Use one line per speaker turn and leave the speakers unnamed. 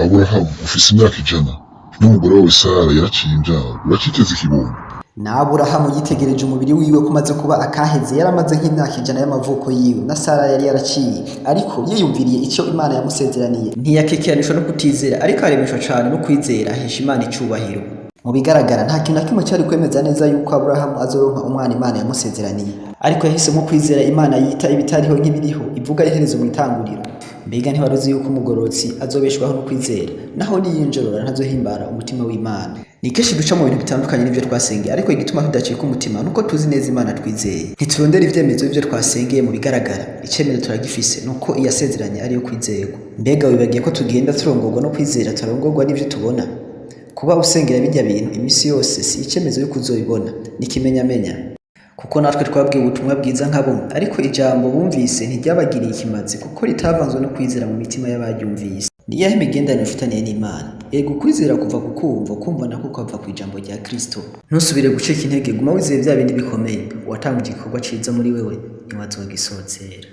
Aburahamu ufise imyaka 100 n'umugore wawe Sara yaraciye imvyaro urakiteze ikibondo.
Na Aburahamu yitegereje umubiri wiwe ko umaze kuba akaheze, yaramaze nk'imyaka 100 y'amavuko yiwe, na Sara yari yaraciye, ariko yiyumviriye icyo Imana yamusezeraniye ntiyakekeranishwa no kutizera, ariko aremeshwa cane no kwizera, ahesha Imana icubahiro. Mu bigaragara nta kintu na kimwe cyari kwemeza neza yuko Aburahamu azoronka umwana Imana yamusezeraniye, ariko yahisemo kwizera Imana yita ibitariho nk'ibiriho, ivuga iherezo mu itanguriro. Mbega ntibaruzi yuko umugorotsi azobeshwaho no kwizera, naho niyinjorora ntazohimbara umutima w'Imana. Ni kenshi duca mu bintu bitandukanye n'ivyo twasengeye, ariko igituma tudacika umutima nuko tuzi neza Imana twizeye. Ntiturondera ivyemezo b'ivyo twasengeye mu bigaragara, icemezo turagifise nuko iyasezeranye ariyo kwizerwa. Mbega wibagiye ko tugenda turongorwa no kwizera, turongorwa n'ivyo tubona? Kuba usengera bijya bintu imisi yose si icemezo yuko uzobibona, ni kimenyamenya. Kuko natwe twabwiye ubutumwa bwiza nkabo, ariko ijambo bumvise ntiryabagiriye ikimazi, kuko ritavanzwe no kwizera mu mitima y'abaryumvise. Niyahe imigenderanire ufitaniye n'Imana? Ego kwizera kuva ku kumva nako kava ku ijambo rya Kristo. Ntusubire gucika intege, guma wizeye bya bindi bikomeye. Uwatanga igikorwa ciza muri wewe niwe azogisozera.